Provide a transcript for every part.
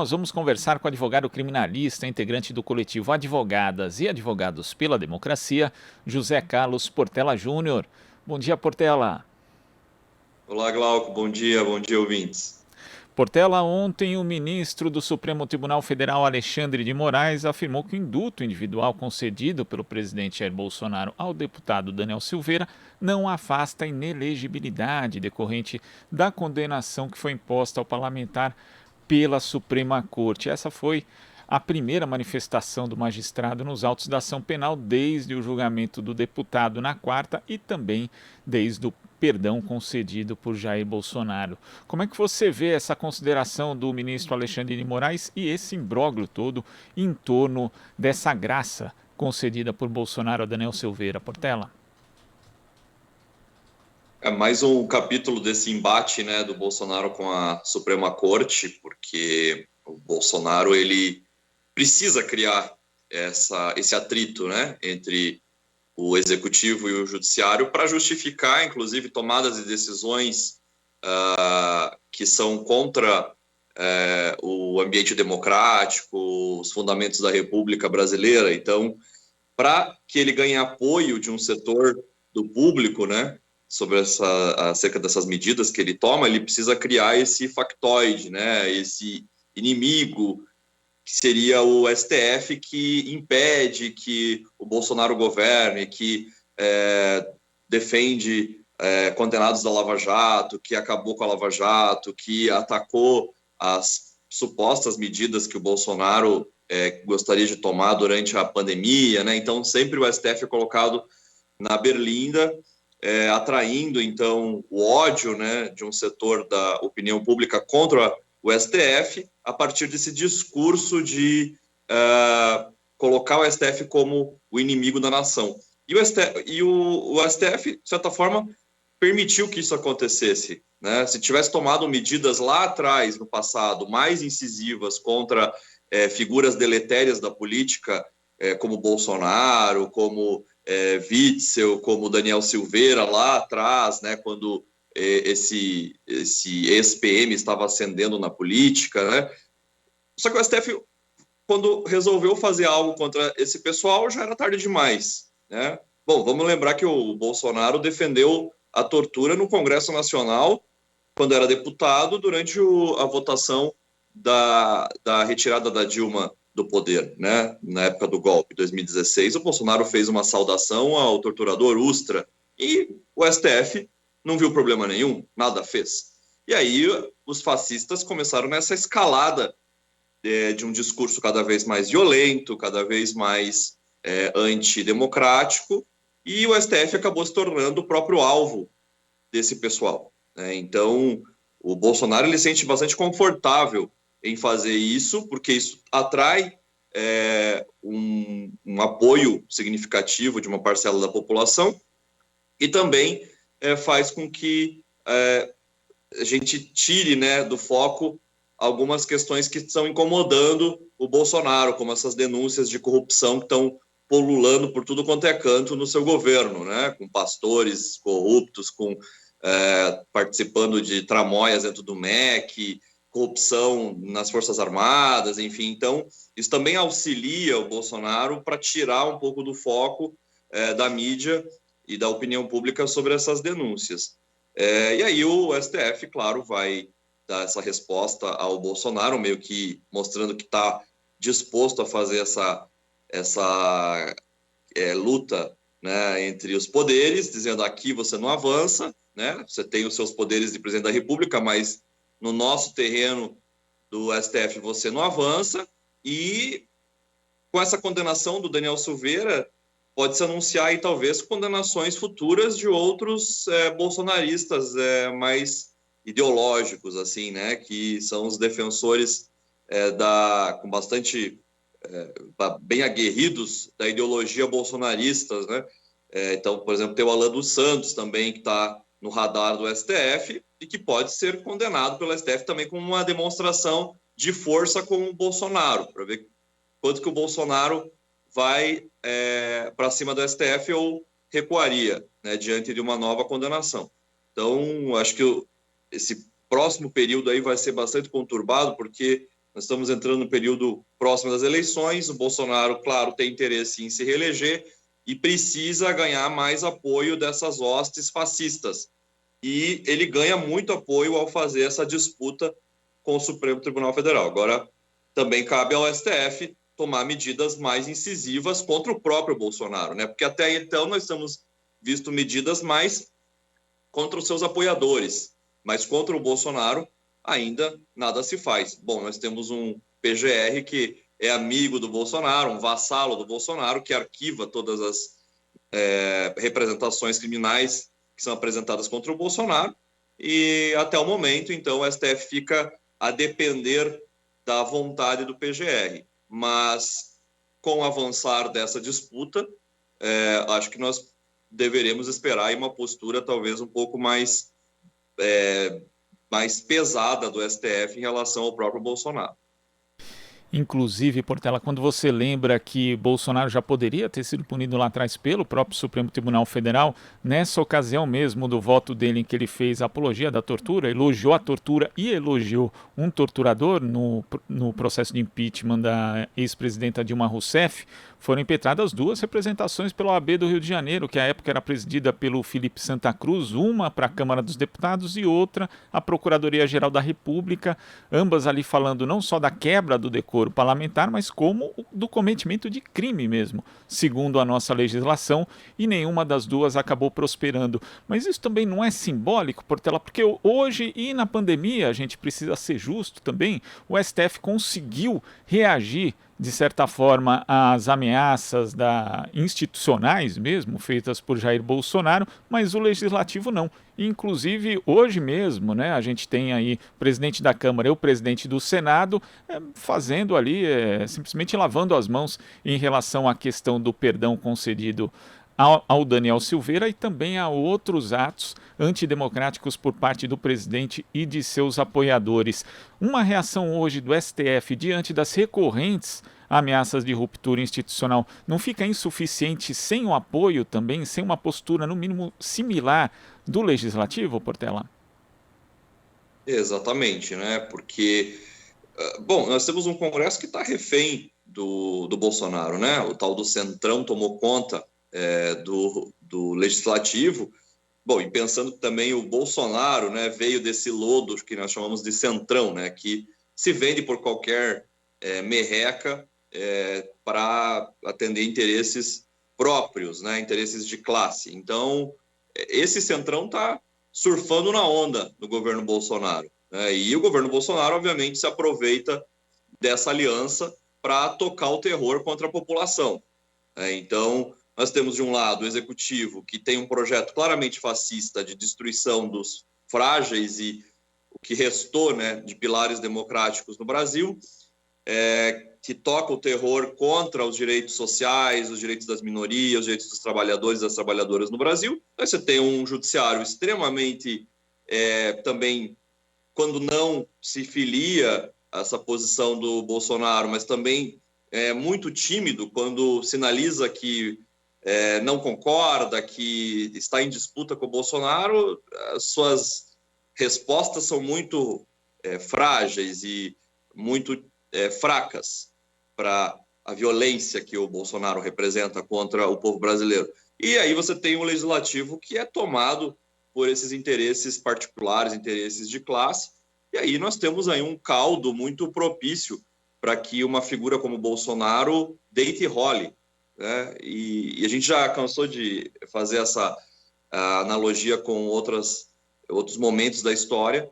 Nós vamos conversar com o advogado criminalista, integrante do coletivo Advogadas e Advogados pela Democracia, José Carlos Portela Júnior. Bom dia, Portela. Olá, Glauco. Bom dia, ouvintes. Portela, ontem o ministro do Supremo Tribunal Federal, Alexandre de Moraes, afirmou que o indulto individual concedido pelo presidente Jair Bolsonaro ao deputado Daniel Silveira não afasta a inelegibilidade decorrente da condenação que foi imposta ao parlamentar pela Suprema Corte. Essa foi a primeira manifestação do magistrado nos autos da ação penal desde o julgamento do deputado na quarta e também desde o perdão concedido por Jair Bolsonaro. Como é que você vê essa consideração do ministro Alexandre de Moraes e esse imbróglio todo em torno dessa graça concedida por Bolsonaro a Daniel Silveira? Portela? É mais um capítulo desse embate, né, do Bolsonaro com a Suprema Corte, porque o Bolsonaro ele precisa criar esse atrito, né, entre o executivo e o judiciário para justificar, inclusive, tomadas de decisões que são contra o ambiente democrático, os fundamentos da República Brasileira. Então, para que ele ganhe apoio de um setor do público, né, acerca dessas medidas que ele toma, ele precisa criar esse factoide, né, esse inimigo, que seria o STF, que impede que o Bolsonaro governe, que defende condenados da Lava Jato, que acabou com a Lava Jato, que atacou as supostas medidas que o Bolsonaro gostaria de tomar durante a pandemia, né? Então, sempre o STF é colocado na berlinda, atraindo, então, o ódio, né, de um setor da opinião pública contra o STF, a partir desse discurso de colocar o STF como o inimigo da nação. E o STF, de certa forma, permitiu que isso acontecesse, né? Se tivesse tomado medidas lá atrás, no passado, mais incisivas contra figuras deletérias da política, como Bolsonaro, como Witzel, como Daniel Silveira lá atrás, né, quando esse ex-PM estava ascendendo na política, né? Só que o STF, quando resolveu fazer algo contra esse pessoal, já era tarde demais, né? Bom, vamos lembrar que o Bolsonaro defendeu a tortura no Congresso Nacional, quando era deputado, durante a votação da retirada da Dilma do poder, né? Na época do golpe, 2016, o Bolsonaro fez uma saudação ao torturador Ustra e o STF não viu problema nenhum, nada fez. E aí os fascistas começaram nessa escalada de um discurso cada vez mais violento, cada vez mais antidemocrático, e o STF acabou se tornando o próprio alvo desse pessoal, né? Então, o Bolsonaro ele se sente bastante confortável em fazer isso, porque isso atrai um apoio significativo de uma parcela da população e também faz com que a gente tire, né, do foco algumas questões que estão incomodando o Bolsonaro, como essas denúncias de corrupção que estão pululando por tudo quanto é canto no seu governo, né, com pastores corruptos, participando de tramóias dentro do MEC, corrupção nas Forças Armadas, enfim. Então, isso também auxilia o Bolsonaro para tirar um pouco do foco da mídia e da opinião pública sobre essas denúncias. E aí o STF, claro, vai dar essa resposta ao Bolsonaro, meio que mostrando que está disposto a fazer essa luta, né, entre os poderes, dizendo aqui você não avança, né? Você tem os seus poderes de presidente da República, mas no nosso terreno do STF você não avança. E com essa condenação do Daniel Silveira, pode-se anunciar aí talvez condenações futuras de outros bolsonaristas mais ideológicos, assim, né, que são os defensores com bastante bem aguerridos da ideologia bolsonarista, né? Então, por exemplo, tem o Alan dos Santos também, que está no radar do STF e que pode ser condenado pelo STF também como uma demonstração de força com o Bolsonaro, para ver quanto que o Bolsonaro vai para cima do STF ou recuaria, né, diante de uma nova condenação. Então, acho que esse próximo período aí vai ser bastante conturbado, porque nós estamos entrando no período próximo das eleições, o Bolsonaro, claro, tem interesse em se reeleger e precisa ganhar mais apoio dessas hostes fascistas. E ele ganha muito apoio ao fazer essa disputa com o Supremo Tribunal Federal. Agora, também cabe ao STF tomar medidas mais incisivas contra o próprio Bolsonaro, né? Porque até então nós temos visto medidas mais contra os seus apoiadores, mas contra o Bolsonaro ainda nada se faz. Bom, nós temos um PGR que é amigo do Bolsonaro, um vassalo do Bolsonaro, que arquiva todas as representações criminais que são apresentadas contra o Bolsonaro, e até o momento, então, o STF fica a depender da vontade do PGR. Mas, com o avançar dessa disputa, acho que nós deveremos esperar aí uma postura talvez um pouco mais pesada do STF em relação ao próprio Bolsonaro. Inclusive, Portela, quando você lembra que Bolsonaro já poderia ter sido punido lá atrás pelo próprio Supremo Tribunal Federal, nessa ocasião mesmo do voto dele em que ele fez a apologia da tortura, elogiou a tortura e elogiou um torturador no processo de impeachment da ex-presidenta Dilma Rousseff, foram impetradas duas representações pela OAB do Rio de Janeiro, que à época era presidida pelo Felipe Santa Cruz, uma para a Câmara dos Deputados e outra a Procuradoria-Geral da República, ambas ali falando não só da quebra do decoro parlamentar, mas como do cometimento de crime mesmo, segundo a nossa legislação, e nenhuma das duas acabou prosperando. Mas isso também não é simbólico, Portela, porque hoje e na pandemia, a gente precisa ser justo também, o STF conseguiu reagir de certa forma, às ameaças institucionais mesmo, feitas por Jair Bolsonaro, mas o Legislativo não. Inclusive, hoje mesmo, né, a gente tem aí o presidente da Câmara e o presidente do Senado fazendo ali, simplesmente lavando as mãos em relação à questão do perdão concedido ao Daniel Silveira e também a outros atos antidemocráticos por parte do presidente e de seus apoiadores. Uma reação hoje do STF diante das recorrentes ameaças de ruptura institucional não fica insuficiente sem o apoio também, sem uma postura no mínimo similar do Legislativo, Portela? Exatamente, né? Porque, bom, nós temos um Congresso que está refém do Bolsonaro, né? O tal do Centrão tomou conta do Legislativo. Bom, e pensando que também o Bolsonaro, né, veio desse lodo que nós chamamos de Centrão, né, que se vende por qualquer merreca para atender interesses próprios, né, interesses de classe. Então, esse Centrão está surfando na onda do governo Bolsonaro, né, e o governo Bolsonaro, obviamente, se aproveita dessa aliança para tocar o terror contra a população. Então, nós temos, de um lado, o Executivo, que tem um projeto claramente fascista de destruição dos frágeis e o que restou, né, de pilares democráticos no Brasil, que toca o terror contra os direitos sociais, os direitos das minorias, os direitos dos trabalhadores e das trabalhadoras no Brasil. Aí você tem um judiciário extremamente, também, quando não se filia a essa posição do Bolsonaro, mas também muito tímido quando sinaliza que não concorda, que está em disputa com o Bolsonaro, suas respostas são muito frágeis e muito fracas para a violência que o Bolsonaro representa contra o povo brasileiro. E aí você tem um legislativo que é tomado por esses interesses particulares, interesses de classe, e aí nós temos aí um caldo muito propício para que uma figura como Bolsonaro deite e role. E a gente já cansou de fazer essa analogia com outros momentos da história,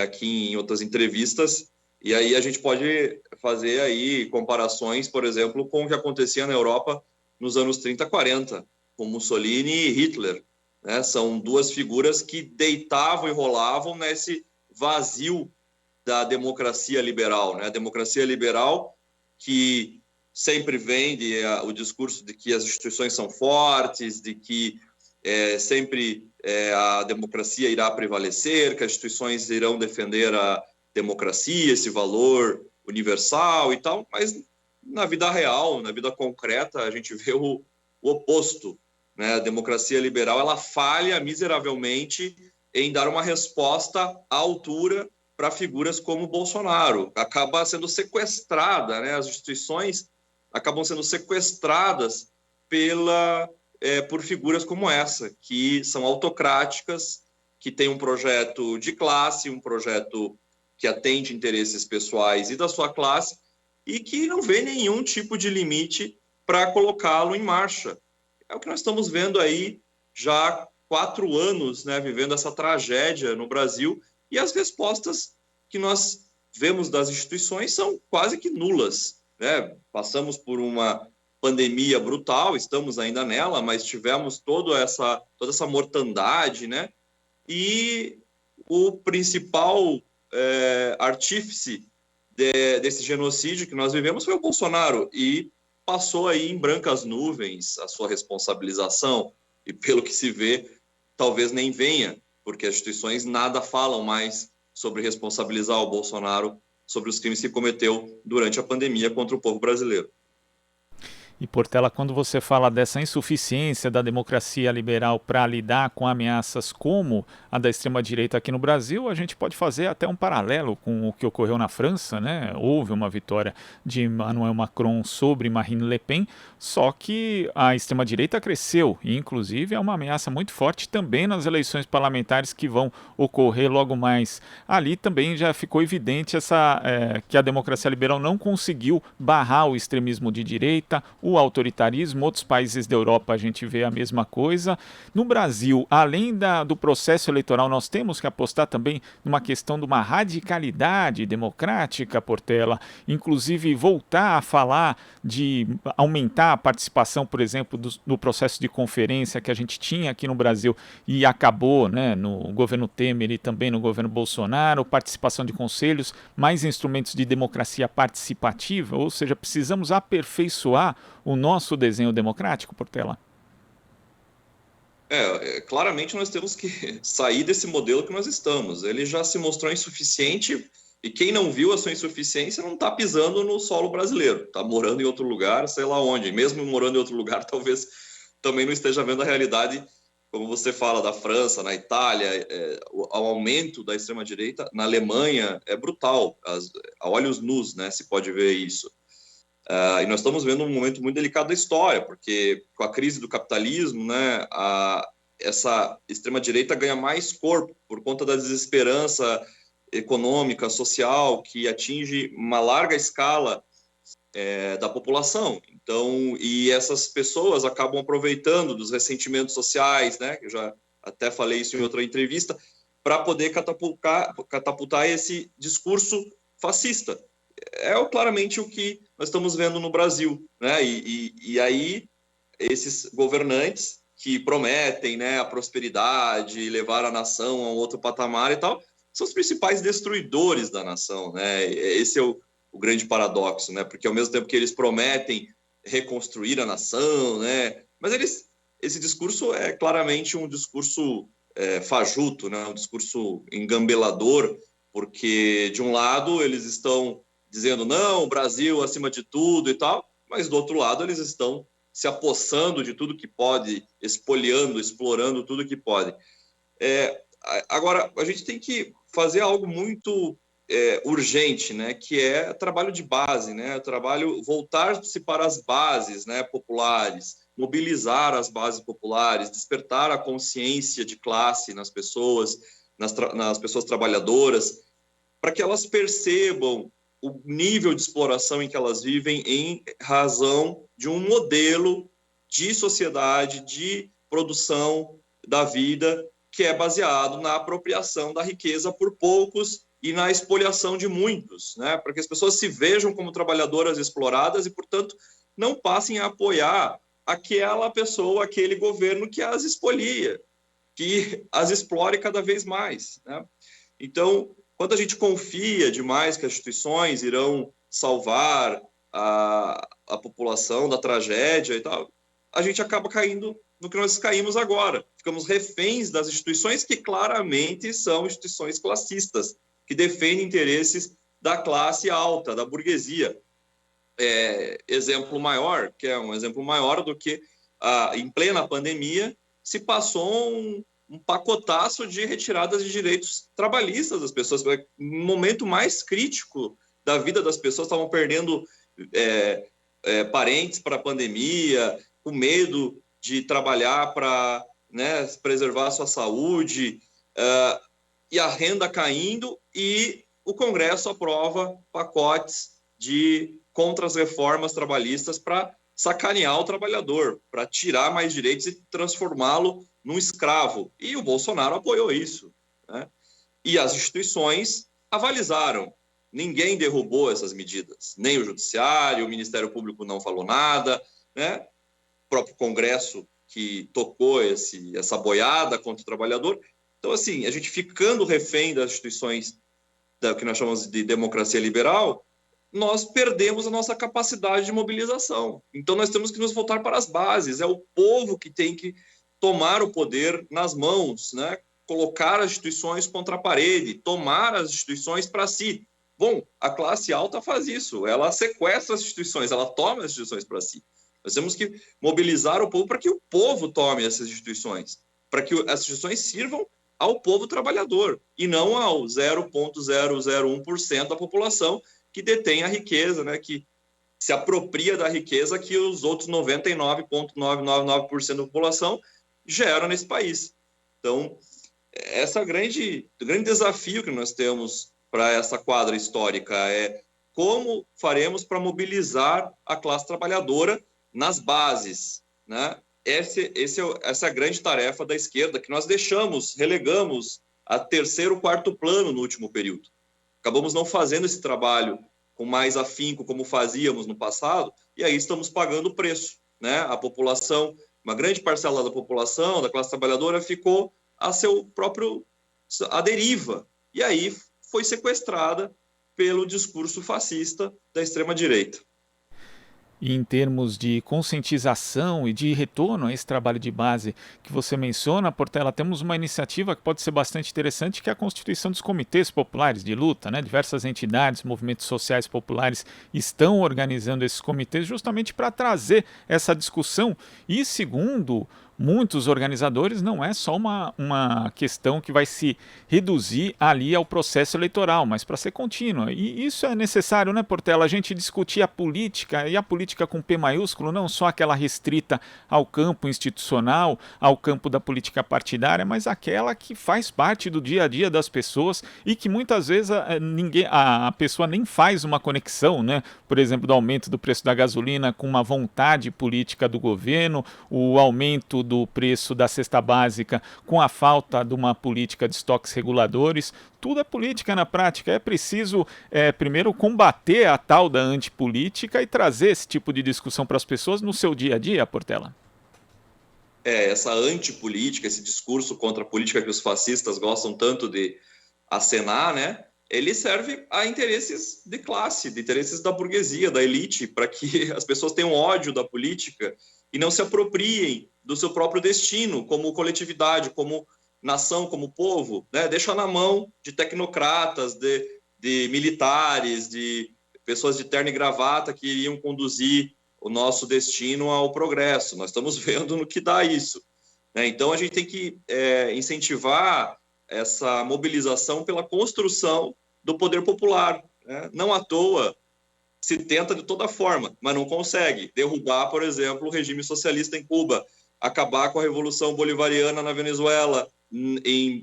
aqui em outras entrevistas, e aí a gente pode fazer aí comparações, por exemplo, com o que acontecia na Europa nos anos 30, 40, com Mussolini e Hitler, né? São duas figuras que deitavam e rolavam nesse vazio da democracia liberal, né? A democracia liberal que sempre vende o discurso de que as instituições são fortes, de que sempre a democracia irá prevalecer, que as instituições irão defender a democracia, esse valor universal e tal, mas na vida real, na vida concreta, a gente vê o oposto, né? A democracia liberal, ela falha miseravelmente em dar uma resposta à altura para figuras como Bolsonaro. Acaba sendo sequestrada, né? As instituições acabam sendo sequestradas por figuras como essa, que são autocráticas, que têm um projeto de classe, um projeto que atende interesses pessoais e da sua classe, e que não vê nenhum tipo de limite para colocá-lo em marcha. É o que nós estamos vendo aí já há 4 anos, né, vivendo essa tragédia no Brasil, e as respostas que nós vemos das instituições são quase que nulas, né? Passamos por uma pandemia brutal, estamos ainda nela, mas tivemos toda essa mortandade, né? E o principal artífice desse genocídio que nós vivemos foi o Bolsonaro, e passou aí em brancas nuvens a sua responsabilização, e pelo que se vê, talvez nem venha, porque as instituições nada falam mais sobre responsabilizar o Bolsonaro sobre os crimes que cometeu durante a pandemia contra o povo brasileiro. E, Portela, quando você fala dessa insuficiência da democracia liberal para lidar com ameaças como a da extrema-direita aqui no Brasil, a gente pode fazer até um paralelo com o que ocorreu na França, né? Houve uma vitória de Emmanuel Macron sobre Marine Le Pen, só que a extrema-direita cresceu e, inclusive, é uma ameaça muito forte também nas eleições parlamentares que vão ocorrer logo mais. Ali também já ficou evidente que a democracia liberal não conseguiu barrar o extremismo de direita, o autoritarismo. Outros países da Europa a gente vê a mesma coisa. No Brasil, além do processo eleitoral, nós temos que apostar também numa questão de uma radicalidade democrática, Portela, inclusive voltar a falar de aumentar a participação, por exemplo, do processo de conferência que a gente tinha aqui no Brasil e acabou, né, no governo Temer e também no governo Bolsonaro, participação de conselhos, mais instrumentos de democracia participativa, ou seja, precisamos aperfeiçoar o nosso desenho democrático, Portela? Claramente nós temos que sair desse modelo que nós estamos. Ele já se mostrou insuficiente, e quem não viu a sua insuficiência não está pisando no solo brasileiro, está morando em outro lugar, sei lá onde. Mesmo morando em outro lugar, talvez também não esteja vendo a realidade, como você fala, da França, na Itália. O aumento da extrema-direita na Alemanha é brutal, a olhos nus, né, se pode ver isso. E nós estamos vendo um momento muito delicado da história, porque com a crise do capitalismo, né, essa extrema-direita ganha mais corpo por conta da desesperança econômica, social, que atinge uma larga escala da população. Então, e essas pessoas acabam aproveitando dos ressentimentos sociais, né, eu já até falei isso em outra entrevista, para poder catapultar esse discurso fascista. Claramente o que nós estamos vendo no Brasil, né? E aí esses governantes que prometem, né, a prosperidade, levar a nação a um outro patamar e tal, são os principais destruidores da nação, né? Esse é o grande paradoxo, né? Porque ao mesmo tempo que eles prometem reconstruir a nação, né, mas esse discurso é claramente um discurso fajuto, né? Um discurso engambelador, porque de um lado eles estão dizendo, não, o Brasil acima de tudo e tal, mas do outro lado eles estão se apossando de tudo que pode, espoliando, explorando tudo que pode. Agora, a gente tem que fazer algo muito urgente, né, que é trabalho de base, né, voltar-se para as bases, né, populares, mobilizar as bases populares, despertar a consciência de classe nas pessoas, nas pessoas trabalhadoras, para que elas percebam o nível de exploração em que elas vivem em razão de um modelo de sociedade, de produção da vida, que é baseado na apropriação da riqueza por poucos e na expoliação de muitos, né? Para que as pessoas se vejam como trabalhadoras exploradas e, portanto, não passem a apoiar aquela pessoa, aquele governo que as expolia, que as explore cada vez mais, né? Então, quando a gente confia demais que as instituições irão salvar a população da tragédia e tal, a gente acaba caindo no que nós caímos agora. Ficamos reféns das instituições que claramente são instituições classistas, que defendem interesses da classe alta, da burguesia. Exemplo maior, que é um exemplo maior do que em plena pandemia, se passou um pacotaço de retiradas de direitos trabalhistas das pessoas. No momento mais crítico da vida das pessoas, estavam perdendo parentes para a pandemia, com medo de trabalhar para, né, preservar a sua saúde, e a renda caindo, e o Congresso aprova pacotes de contra-reformas trabalhistas para sacanear o trabalhador, para tirar mais direitos e transformá-lo num escravo. E o Bolsonaro apoiou isso, né? E as instituições avalizaram. Ninguém derrubou essas medidas, nem o Judiciário, o Ministério Público não falou nada, né? O próprio Congresso que tocou essa boiada contra o trabalhador. Então, assim, a gente ficando refém das instituições que nós chamamos de democracia liberal, nós perdemos a nossa capacidade de mobilização. Então, nós temos que nos voltar para as bases. É o povo que tem que tomar o poder nas mãos, né? Colocar as instituições contra a parede, tomar as instituições para si. Bom, a classe alta faz isso, ela sequestra as instituições, ela toma as instituições para si. Nós temos que mobilizar o povo para que o povo tome essas instituições, para que as instituições sirvam ao povo trabalhador e não ao 0,001% da população que detém a riqueza, né, que se apropria da riqueza que os outros 99,999% da população geram nesse país. Então, esse é o grande desafio que nós temos para essa quadra histórica, é como faremos para mobilizar a classe trabalhadora nas bases, né? Essa é a grande tarefa da esquerda, que nós relegamos a terceiro, quarto plano no último período. Acabamos não fazendo esse trabalho com mais afinco, como fazíamos no passado, e aí estamos pagando o preço, né? A população, uma grande parcela da população, da classe trabalhadora, ficou à deriva, e aí foi sequestrada pelo discurso fascista da extrema-direita. E em termos de conscientização e de retorno a esse trabalho de base que você menciona, Portela, temos uma iniciativa que pode ser bastante interessante, que é a constituição dos comitês populares de luta, né? Diversas entidades, movimentos sociais populares estão organizando esses comitês justamente para trazer essa discussão. E segundo muitos organizadores, não é só uma questão que vai se reduzir ali ao processo eleitoral, mas para ser contínua. E isso é necessário, né, Portela? A gente discutir a política, e a política com P maiúsculo, não só aquela restrita ao campo institucional, ao campo da política partidária, mas aquela que faz parte do dia a dia das pessoas e que muitas vezes a pessoa nem faz uma conexão, né? Por exemplo, do aumento do preço da gasolina com uma vontade política do governo, o aumento do preço da cesta básica com a falta de uma política de estoques reguladores. Tudo é política na prática. É preciso, primeiro, combater a tal da antipolítica e trazer esse tipo de discussão para as pessoas no seu dia a dia, Portela. Essa antipolítica, esse discurso contra a política que os fascistas gostam tanto de acenar, né? Ele serve a interesses de classe, de interesses da burguesia, da elite, para que as pessoas tenham ódio da política e não se apropriem do seu próprio destino, como coletividade, como nação, como povo, né? Deixa na mão de tecnocratas, de militares, de pessoas de terno e gravata que iriam conduzir o nosso destino ao progresso. Nós estamos vendo no que dá isso, né? Então, a gente tem que incentivar essa mobilização pela construção do poder popular, né? Não à toa se tenta de toda forma, mas não consegue derrubar, por exemplo, o regime socialista em Cuba, acabar com a Revolução Bolivariana na Venezuela,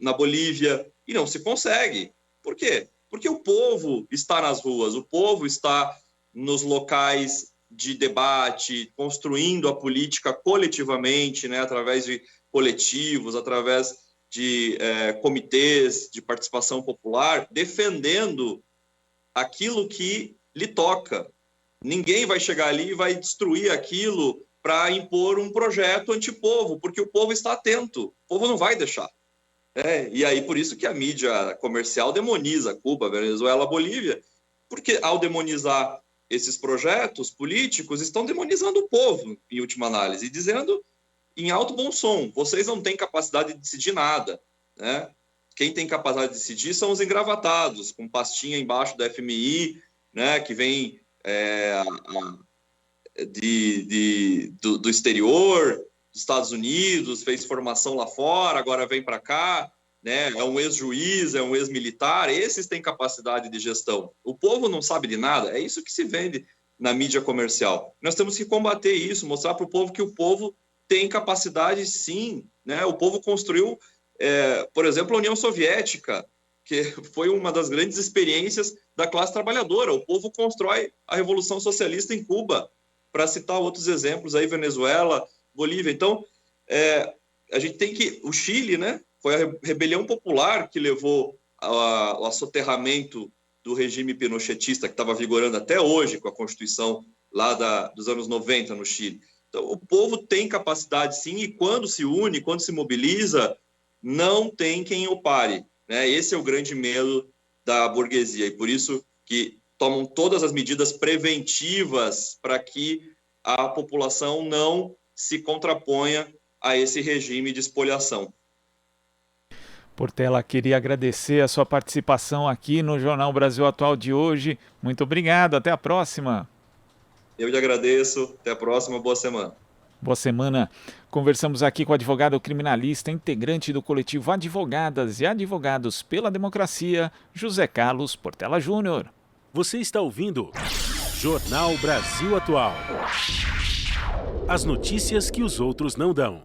na Bolívia, e não se consegue. Por quê? Porque o povo está nas ruas, o povo está nos locais de debate, construindo a política coletivamente, né, através de coletivos, através de comitês de participação popular, defendendo aquilo que lhe toca. Ninguém vai chegar ali e vai destruir aquilo para impor um projeto antipovo, porque o povo está atento, o povo não vai deixar. E aí, por isso que a mídia comercial demoniza Cuba, Venezuela, Bolívia, porque ao demonizar esses projetos políticos, estão demonizando o povo, em última análise, e dizendo em alto bom som, vocês não têm capacidade de decidir nada, né? Quem tem capacidade de decidir são os engravatados, com pastinha embaixo da FMI, né, que vem do exterior, dos Estados Unidos, fez formação lá fora, agora vem para cá, né? É um ex-juiz, é um ex-militar, esses têm capacidade de gestão. O povo não sabe de nada, é isso que se vende na mídia comercial. Nós temos que combater isso, mostrar para o povo que o povo tem capacidade, sim, né? O povo construiu, por exemplo, a União Soviética, que foi uma das grandes experiências da classe trabalhadora. O povo constrói a Revolução Socialista em Cuba, para citar outros exemplos aí, Venezuela, Bolívia. Então, a gente tem que... O Chile, né? Foi a rebelião popular que levou ao soterramento do regime pinochetista, que estava vigorando até hoje com a Constituição lá dos anos 90 no Chile. Então, o povo tem capacidade, sim, e quando se une, quando se mobiliza, não tem quem o pare, né? Esse é o grande medo da burguesia, e por isso que tomam todas as medidas preventivas para que a população não se contraponha a esse regime de espoliação. Portela, queria agradecer a sua participação aqui no Jornal Brasil Atual de hoje. Muito obrigado, até a próxima. Eu lhe agradeço, até a próxima, boa semana. Boa semana. Conversamos aqui com o advogado criminalista, integrante do coletivo Advogadas e Advogados pela Democracia, José Carlos Portela Júnior. Você está ouvindo Jornal Brasil Atual. As notícias que os outros não dão.